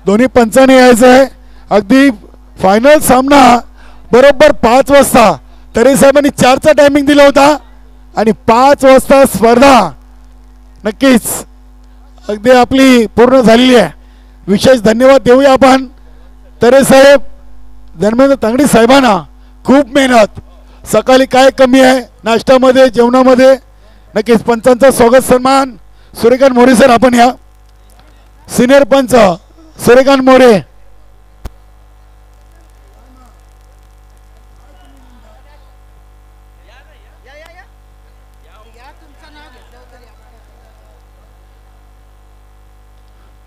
दोन्ही पंचांनी यायचं आहे. अगदी फायनल सामना बरोबर 5 वाजता. तरे साहेबांनी 4चा टायमिंग दिला होता आणि 5 वाजता स्पर्धा नक्कीच अगदी आपली पूर्ण झालेली आहे. विशेष धन्यवाद देऊया आपण तरे साहेब, धर्मेंद्र तांगडी साहेबांना. खूप मेहनत. सकाळी काय कमी आहे नाश्त्यामध्ये जेवणामध्ये. नक्कीच पंचांचा स्वागत सन्मान. सूर्यकांत मोरे सर आपण या. सिनियर पंच सूर्यकांत मोरे.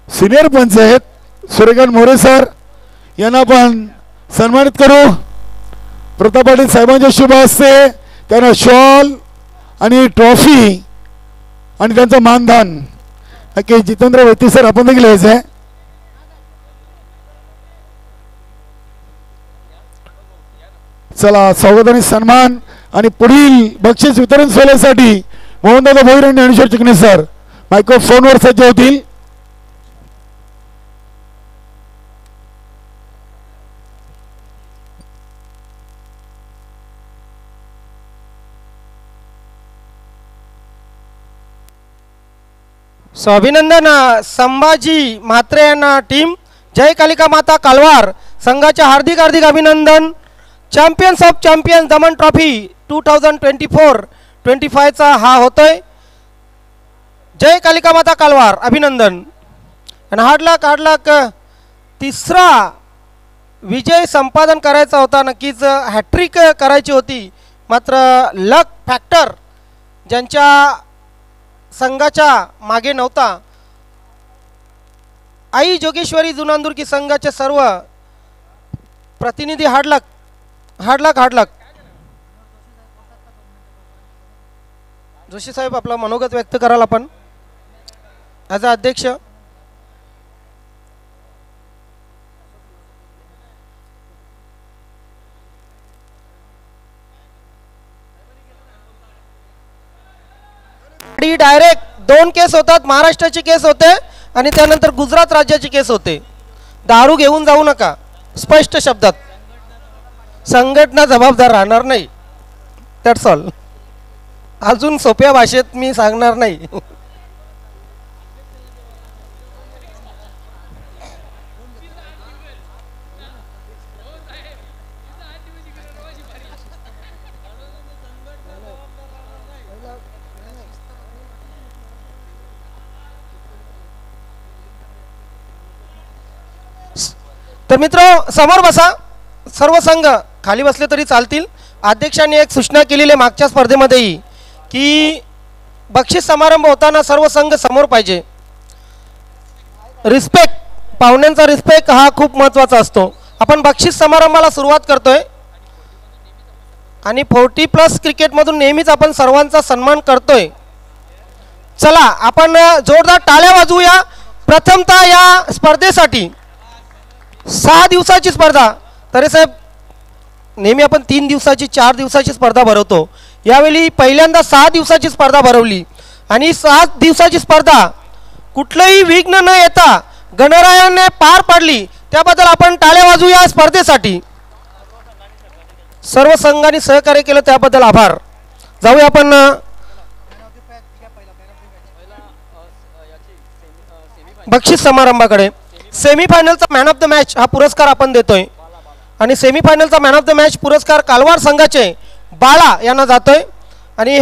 सिनियर पंच आहेत सूर्यकांत मोरे सर, यांना पण सन्मानित करू. प्रताप पाटील साहेबांच्या शुभ हस्ते त्यांना शॉल आणि ट्रॉफी आणि त्यांचं मानधन. नक्की जितेंद्र वैती सर आपण देखील यायचं आहे. चला स्वागत आणि सन्मान आणि पुढील बक्षीस वितरण सोहळ्यासाठी मोहनदादा भोईर आणि ज्ञानेश्वर चिकणे सर मायक्रोफोनवर सज्ज होतील. अभिनंदन संभाजी म्हात्रे यांना. टीम जय कालिका माता कालवार संघाचे हार्दिक हार्दिक अभिनंदन. Champions of champions Daman trophy 2024-25 चा हा होतोय. जय कालिका माता कालवार अभिनंदन. आणि हार्डलक तिसरा विजय संपादन करायचा होता. नक्कीच हॅट्रिक करायची होती, मात्र लक फॅक्टर ज्यांच्या संघाच्या मागे नव्हता. आई जोगेश्वरी जुनांदुर्की संघाचे सर्व प्रतिनिधी हार्डलक. जोशी साहेब आपला मनोगत व्यक्त कराल आपण ॲज अ अध्यक्ष. डायरेक्ट 2 केस होतात. महाराष्ट्राची केस होते आणि त्यानंतर गुजरात राज्याची केस होते. दारू घेऊन जाऊ नका. स्पष्ट शब्दात संघटना जबाबदार राहणार नाही. That's all. अजून सोप्या भाषेत मी सांगणार नाही. तर मित्र समोर बसा. सर्व संघ खाली बसले तरी चालतील. अध्यक्षांनी एक सूचना केलेली आहे मागच्या स्पर्धेमध्येही की बक्षीस समारंभ होताना सर्व संघ समोर पाहिजे. रिस्पेक्ट, पाहुण्यांचा रिस्पेक्ट हा खूप महत्त्वाचा असतो. आपण बक्षीस समारंभाला सुरुवात करतोय आणि 40+ क्रिकेटमधून नेहमीच आपण सर्वांचा सन्मान करतोय. चला आपण जोरदार टाळ्या वाजवूया. प्रथमतः या स्पर्धेसाठी 6 दिवसाची स्पर्धा. तरे साहेब नेहमी आपण 3 दिवसाची 4 दिवसाची स्पर्धा भरवतो. यावेळी पहिल्यांदा 6 दिवसाची स्पर्धा भरवली आणि 7 दिवसाची स्पर्धा कुठलंही विघ्न न येता गणरायाने पार पाडली. त्याबद्दल आपण टाळ्या वाजवूया स्पर्धेसाठी. सर्व संघांनी सहकार्य केलं त्याबद्दल आभार. जाऊया आपण बक्षीस समारंभाकडे. सेमीफायनलचा मॅन ऑफ द मॅच हा पुरस्कार आपण देतोय आणि सेमीफायनलचा मॅन ऑफ द मॅच पुरस्कार कालवार संघाचे बाळा यांना जातोय. आणि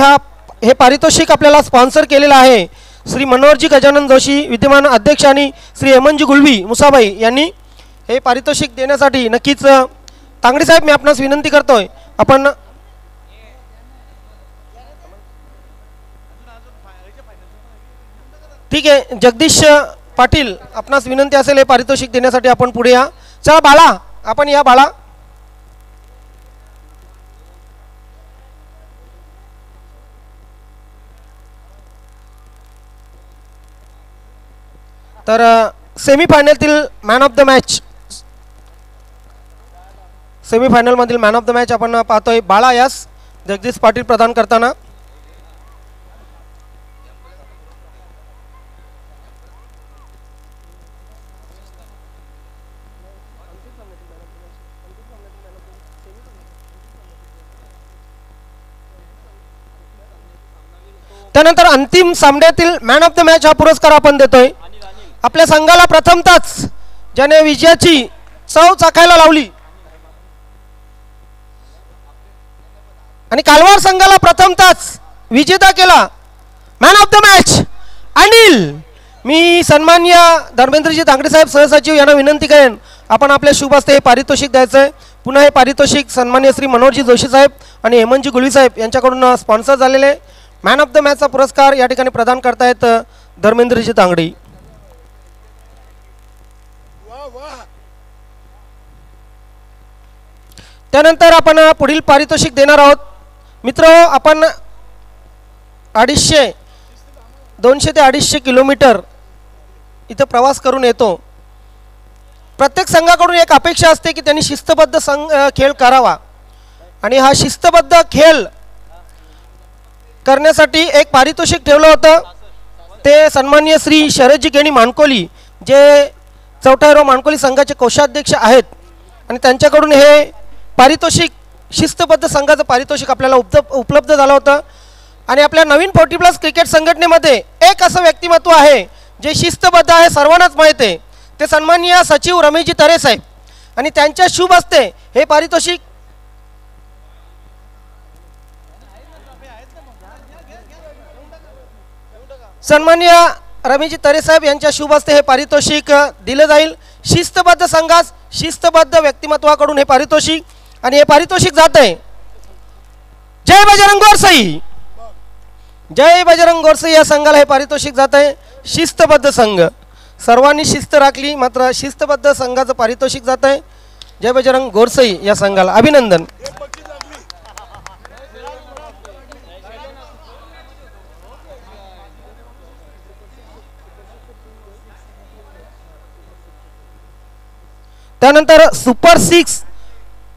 हे पारितोषिक आपल्याला स्पॉन्सर केलेलं आहे श्री मनोहरजी गजानन जोशी विद्यमान अध्यक्ष आणि श्री हेमंतजी गुलवी मुसाबाई यांनी. हे पारितोषिक देण्यासाठी नक्कीच तांगडी साहेब मी आपणास विनंती करतोय आपण ठीक आहे. जगदीश पाटील आपणास विनंती असेल हे पारितोषिक देण्यासाठी आपण पुढे या. चला बाळा आपण या. बाळा तर सेमीफायनलतील मॅन ऑफ द मॅच, सेमीफायनलमधील मॅन ऑफ द मॅच आपण पाहतोय बाळा यास जगदीश पाटील प्रदान करताना. त्यानंतर अंतिम सामन्यातील मॅन ऑफ द मॅच हा पुरस्कार आपण देतोय आपल्या संघाला प्रथमतच ज्याने विजयाची चव चाखायला लावली आणि कालवार संघाला प्रथमतच विजेता केला man of the match Anil. मी सन्माननीय धर्मेंद्रजी तांगडे साहेब सहसचिव यांना विनंती करेन आपण आपल्या शुभ हस्ते हे पारितोषिक द्यायचं आहे. पुन्हा हे पारितोषिक सन्माननीय श्री मनोहरजी जोशी साहेब आणि हेमंतजी गुळवी साहेब यांच्याकडून स्पॉन्सर झालेले मॅन ऑफ द मॅचचा पुरस्कार या ठिकाणी प्रदान करतायत धर्मेंद्रजी तांगडी. त्यानंतर आपण पुढील पारितोषिक देणार आहोत. मित्र आपण 200 ते 250 किलोमीटर इथं प्रवास करून येतो. प्रत्येक संघाकडून एक अपेक्षा असते की त्यांनी शिस्तबद्ध खेळ करावा आणि हा शिस्तबद्ध खेळ करण्यासाठी एक पारितोषिक ठेवलं होतं. ते सन्माननीय श्री शरदजी गेणी मानकोली जे चौथारो मानकोली संघाचे कोषाध्यक्ष आहेत आणि त्यांच्याकडून हे पारितोषिक शिस्तबद्ध संघाचं पारितोषिक आपल्याला उपलब्ध झालं होतं. आणि आपल्या नवीन 40+ क्रिकेट संघटनेमध्ये एक असं व्यक्तिमत्व आहे जे शिस्तबद्ध आहे सर्वांनाच माहीत आहे. ते सन्माननीय सचिव रमेशजी तरे साहेब आणि त्यांच्या शुभ हस्ते हे पारितोषिक सन्माननीय रमेशजी तरे साहेब यांच्या शुभ हस्ते हे पारितोषिक दिलं जाईल. शिस्तबद्ध संघास शिस्तबद्ध व्यक्तिमत्वाकडून हे पारितोषिक आणि हे पारितोषिक जात आहे जय बजरंग गोरसई. जय बजरंग गोरसई या संघाला हे पारितोषिक जात आहे. शिस्तबद्ध संघ सर्वांनी शिस्त राखली मात्र शिस्तबद्ध संघाचं पारितोषिक जात आहे जय बजरंग गोरसई या संघाला अभिनंदन. त्यानंतर सुपर 6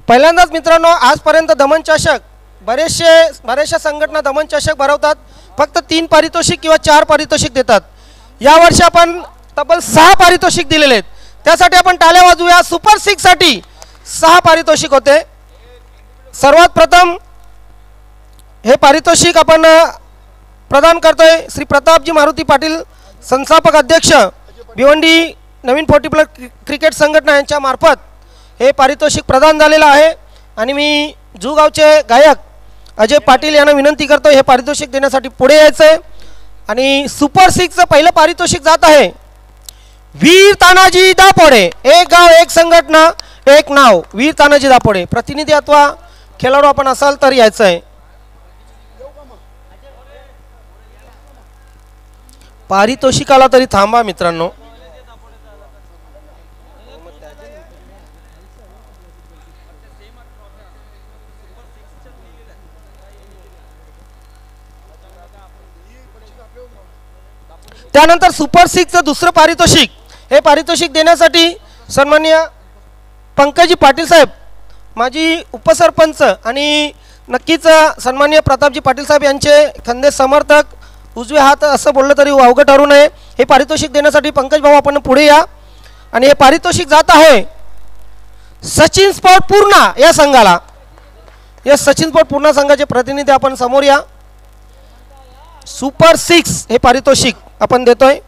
पहिल्यांदाच मित्रांनो आजपर्यंत दमन चषक बरेचशा संघटना दमन चषक भरवतात फक्त 3 पारितोषिक किंवा 4 पारितोषिक देतात. यावर्षी आपण तब्बल 6 पारितोषिक दिलेले आहेत. त्यासाठी आपण टाळ्या वाजवूया. सुपर 6 साठी 6 पारितोषिक होते. सर्वात प्रथम हे पारितोषिक आपण प्रदान करतोय श्री प्रतापजी मारुती पाटील संस्थापक अध्यक्ष भिवंडी नवीन 40+ क्रिकेट संघटना यांच्या मार्फत हे पारितोषिक प्रदान झालेलं आहे. आणि मी जुगावचे गायक अजय पाटील यांना विनंती करतो हे पारितोषिक देण्यासाठी पुढे यायचं आहे. आणि सुपर 6चं पहिलं पारितोषिक जात आहे वीर तानाजी दापोडे. एक गाव एक संघटना एक नाव वीर तानाजी दापोडे. प्रतिनिधी अथवा खेळाडू आपण असाल तर यायचं आहे. पारितोषिकाला तरी थांबा मित्रांनो. त्यानंतर सुपर 6चं दुसरं पारितोषिक हे पारितोषिक देण्यासाठी सन्माननीय पंकजी पाटील साहेब माजी उपसरपंच आणि नक्कीच सन्माननीय प्रतापजी पाटील साहेब यांचे खंदे समर्थक उजवे हात असं बोललं तरी अवघड ठरू नये. हे पारितोषिक देण्यासाठी पंकज भाऊ आपण पुढे या. आणि हे पारितोषिक जात आहे सचिन स्पोर्ट पूर्णा या संघाला. या सचिन स्पोर्ट पूर्णा संघाचे प्रतिनिधी आपण समोर या. सुपर 6 हे पारितोषिक आपण देतोय.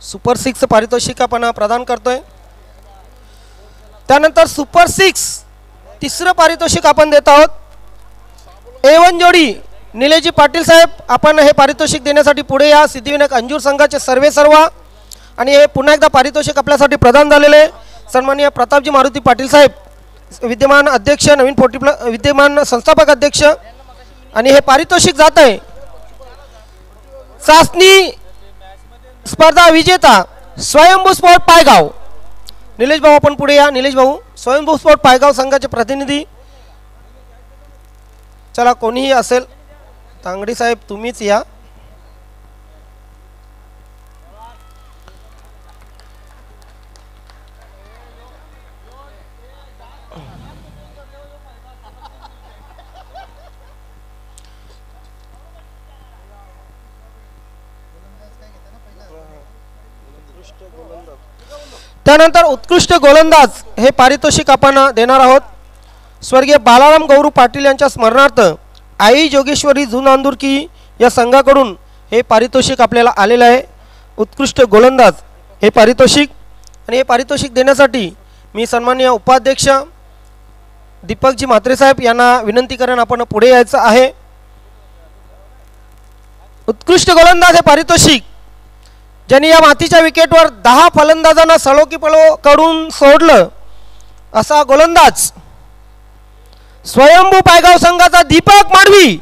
सुपर 6 पारितोषिक आपण प्रदान करतोय. त्यानंतर सुपर 6 तिसरं पारितोषिक आपण देत आहोत A1 जोडी निलेजी पाटील साहेब. आपण हे पारितोषिक देण्यासाठी पुढे या. सिद्धिविनायक अंजूर संघाचे सर्व आणि हे पुन्हा एकदा पारितोषिक आपल्यासाठी प्रदान झालेले सन्माननीय प्रतापजी मारुती पाटील साहेब विद्यमान अध्यक्ष नवीन 40+ विद्यमान संस्थापक अध्यक्ष. आणि हे पारितोषिक जात आहे चाचणी स्पर्धा विजेता स्वयंभू स्पोर्ट पायगाव. निलेश भाऊ आपण पुढे या. निलेश भाऊ स्वयंभू स्पोर्ट पायगाव संघाचे प्रतिनिधी. चला कोणीही असेल तांगडी साहेब तुम्हीच या. त्यानंतर उत्कृष्ट गोलंदाज हे पारितोषिक आपण देणार आहोत. स्वर्गीय बालाराम गौरू पाटील यांच्या स्मरणार्थ आई जोगेश्वरी जुनांदुरकी या संघाकडून हे पारितोषिक आपल्याला आलेलं आहे, उत्कृष्ट गोलंदाज हे पारितोषिक. आणि हे पारितोषिक देण्यासाठी मी सन्माननीय उपाध्यक्ष दीपकजी म्हात्रे साहेब यांना विनंती करेन आपण पुढे यायचं आहे. उत्कृष्ट गोलंदाज हे पारितोषिक, ज्यांनी या मातीच्या विकेटवर 10 फलंदाजांना सळोकी पळो कडून सोडलं असा गोलंदाज स्वयंभू पायगाव संघाचा दीपक माडवी.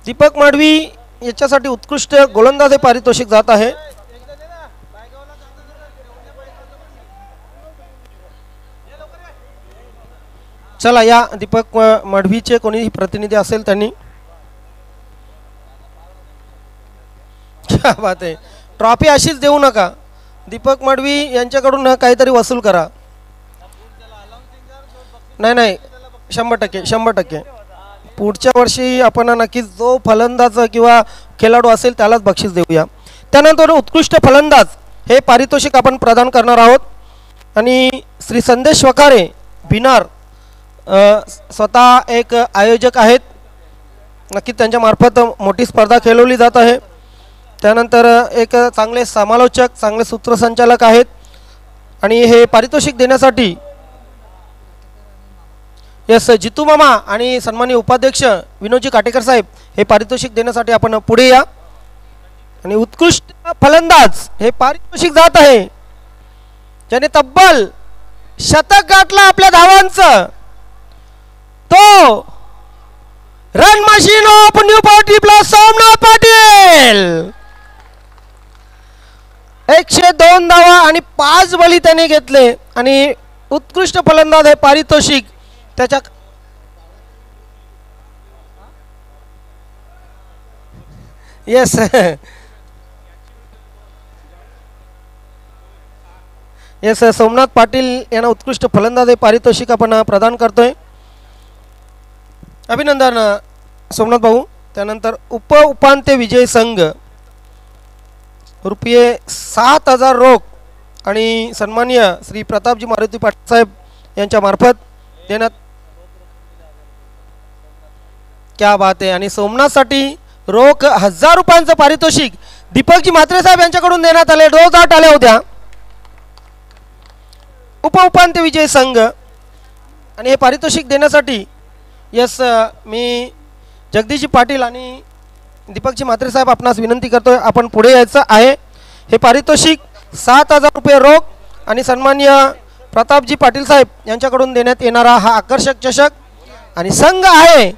दीपक माडवी याच्यासाठी उत्कृष्ट गोलंदाज हे पारितोषिक जात आहे. चला या दीपक माडवीचे कोणीही प्रतिनिधी असेल त्यांनी, क्या बात आहे, ट्रॉफी अशीच देऊ नका, दीपक माडवी यांच्याकडून काहीतरी वसूल करा. नाही 100% पुढच्या वर्षी आपण नक्कीच जो फलंदाज किंवा खेळाडू असेल त्यालाच बक्षीस देऊया. त्यानंतर उत्कृष्ट फलंदाज हे पारितोषिक आपण प्रदान करणार आहोत. आणि श्री संदेश वखारे भिनार स्वतः एक आयोजक आहेत, नक्कीच त्यांच्यामार्फत मोठी स्पर्धा खेळवली जात आहे. त्यानंतर एक चांगले समालोचक, चांगले सूत्रसंचालक आहेत. आणि हे पारितोषिक देण्यासाठी यस जितू मामा आणि सन्माननीय उपाध्यक्ष विनोदजी काटेकर साहेब हे पारितोषिक देण्यासाठी आपण पुढे या. आणि उत्कृष्ट फलंदाज हे पारितोषिक जात आहे, ज्याने तब्बल शतक गाठला आपल्या धावांचं, तो run machine of new party plus Somnath Patil. 102 धावा आणि 5 बळी त्याने घेतले. आणि उत्कृष्ट फलंदाज हे पारितोषिक त्याच्या येस येस सोमनाथ पाटील यांना उत्कृष्ट फलंदाज हे पारितोषिक आपण प्रदान करतोय. अभिनंदन सोमनाथ भाऊ. त्यानंतर उपांत्य विजय संघ रुपये 7,000 रोख आणि सन्माननीय श्री प्रतापजी मारुती पाटील साहेब यांच्या मार्फत देण्यात, क्या बात आहे. आणि सोमनाथसाठी रोख 1000 रुपयांचं पारितोषिक दीपकजी म्हात्रे साहेब यांच्याकडून देण्यात आले. 2 जाट आल्या होत्या. उपांत्य विजय संघ. आणि हे पारितोषिक देण्यासाठी यस मी जगदीशजी पाटील आणि दीपकजी म्हात्रे साहेब आपणास विनंती करतोय आपण पुढे यायचं आहे. हे पारितोषिक 7,000 रुपये रोख आणि सन्माननीय प्रतापजी पाटील साहेब यांच्याकडून देण्यात येणारा हा आकर्षक चषक. आणि संघ आहे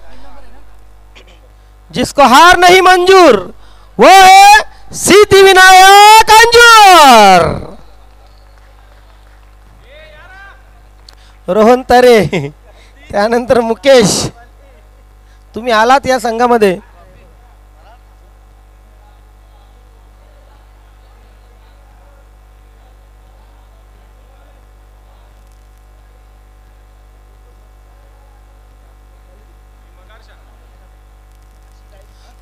जिसको हार नहीं मंजूर वो है सिद्धिविनायक अंजूर. रोहन तरे, त्यानंतर मुकेश, तुम्ही आलात या संघामध्ये.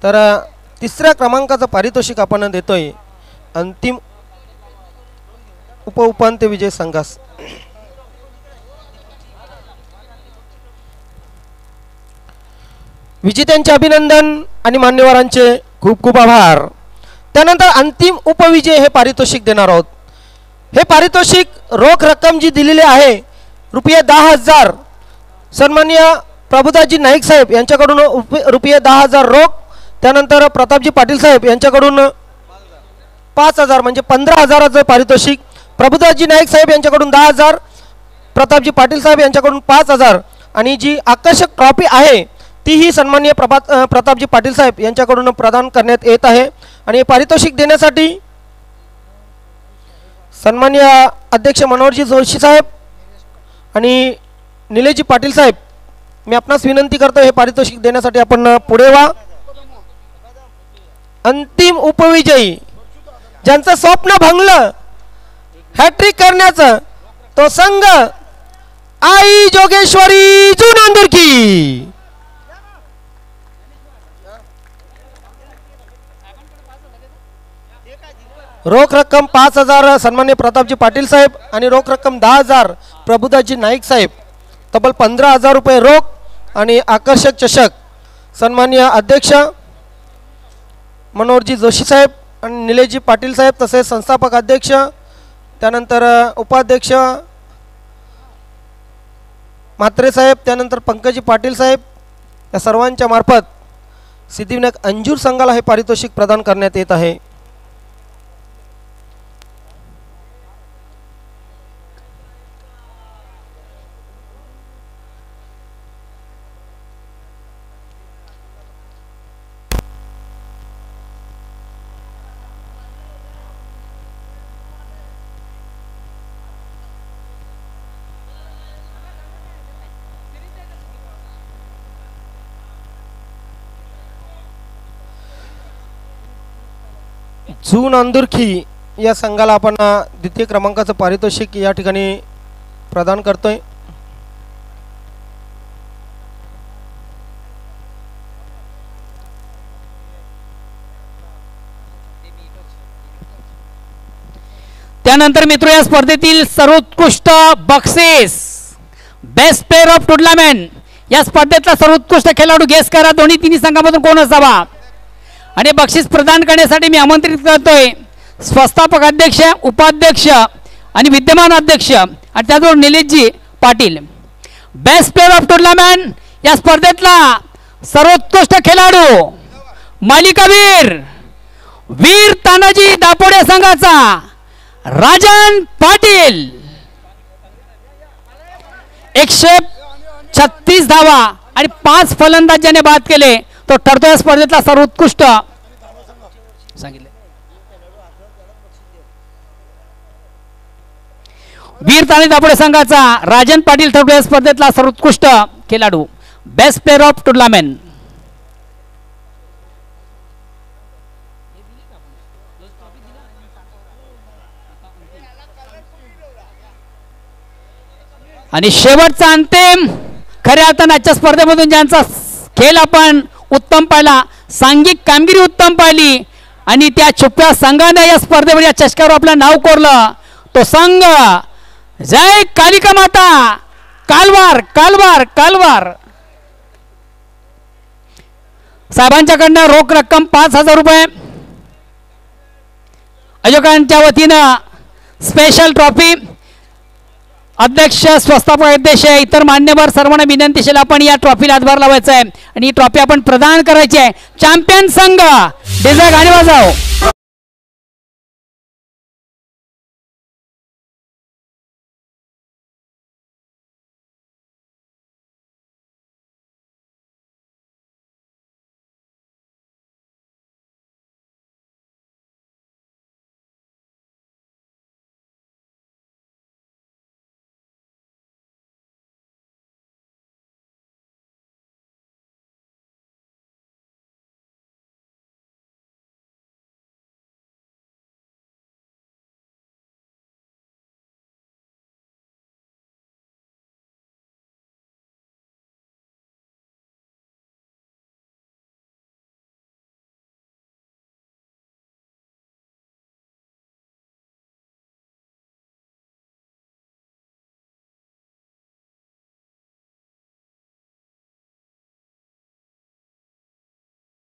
तर तिसऱ्या क्रमांकाचं पारितोषिक आपण देतोय अंतिम उपांत्य विजय संघास. विजेत्यांचे अभिनंदन आणि मान्यवरांचे खूप खूप आभार. त्यानंतर अंतिम उपविजय हे पारितोषिक देणार आहोत. हे पारितोषिक रोख रक्कम जी दिलेली आहे रुपये 10,000 सन्माननीय प्रभुदासजी नाईक साहेब यांच्याकडून रुपये 10,000 रोख. त्यानंतर प्रतापजी पाटील साहेब यांच्याकडून 5,000 म्हणजे 15,000चं पारितोषिक. प्रभुदासजी नाईक साहेब यांच्याकडून 10,000, प्रतापजी पाटील साहेब यांच्याकडून 5,000. आणि जी आकर्षक ट्रॉफी आहे तीही सन्माननीय प्रतापजी पाटील साहेब यांच्याकडून प्रदान करण्यात येत आहे. आणि हे पारितोषिक देण्यासाठी सन्माननीय अध्यक्ष मनोहरजी जोशी साहेब आणि निलेशजी पाटील साहेब मी आपणास विनंती करतो हे पारितोषिक देण्यासाठी आपण पुढे व्हा. अंतिम उपविजयी ज्यांचं स्वप्न भंगलं हॅट्रिक करण्याचं तो संघ आई जोगेश्वरी जुनांदुरकी. रोख रक्कम 5,000 सन्माननीय प्रतापजी पाटील साहेब आणि रोख रक्कम 10,000 प्रभुदासजी नाईक साहेब तब्बल 15,000 रुपये रोख आणि आकर्षक चषक सन्माननीय अध्यक्ष मनोहरजी जोशी साहेब आणि निलेशजी पाटील साहेब तसेच संस्थापक अध्यक्ष त्यानंतर उपाध्यक्ष म्हात्रे साहेब त्यानंतर पंकजी पाटील साहेब या सर्वांच्या मार्फत सिद्धिविनायक अंजूर संघाला हे पारितोषिक प्रदान करण्यात येत आहे. झून अंदुरखी या संघाला आपण द्वितीय क्रमांकाचं पारितोषिक या ठिकाणी प्रदान करतोय. त्यानंतर मित्र या स्पर्धेतील सर्वोत्कृष्ट बक्षीस बेस्ट प्लेअर ऑफ टुर्नामेंट या स्पर्धेतला सर्वोत्कृष्ट खेळाडू गेस करा दोन्ही तिन्ही संघामधून कोण असावा आणि बक्षीस प्रदान करण्यासाठी मी आमंत्रित करतोय संस्थापक अध्यक्ष उपाध्यक्ष आणि विद्यमान अध्यक्ष आणि त्याचबरोबर निलेशजी Patil. Best player of tournament या स्पर्धेतला सर्वोत्कृष्ट खेळाडू मालिकावीर वीर तानाजी दापोडे संघाचा राजन पाटील 136 धावा आणि 5 फलंदाज ज्याने बाद केले तो ठरतोय स्पर्धेतला सर्वोत्कृष्ट सांगितले. वीर तानाजी दापोडे संघाचा राजन पाटील ठरतोय स्पर्धेतला सर्वोत्कृष्ट खेळाडू बेस्ट प्लेअर ऑफ टुर्नामेंट. आणि शेवटचा अंतिम खऱ्या अर्थाने आजच्या स्पर्धेमधून ज्यांचा खेळ आपण उत्तम पाहिला सांघिक कामगिरी उत्तम पाहिली आणि त्या छुप्या संघाने या स्पर्धेमध्ये या चषकावर आपलं नाव कोरलं तो संघ जय कालिका माता कालवार कालवार कालवार. साहेबांच्याकडनं रोख रक्कम 5,000 रुपये आयोजकांच्या वतीनं स्पेशल ट्रॉफी अध्यक्ष स्वस्थापक अध्यक्ष इतर मान्यवर सर्वांना विनंती केली आपण या ट्रॉफीला हातभार लावायचा आहे आणि ही ट्रॉफी आपण प्रदान करायची आहे. चॅम्पियन संघ डिझा गाणी वाजव.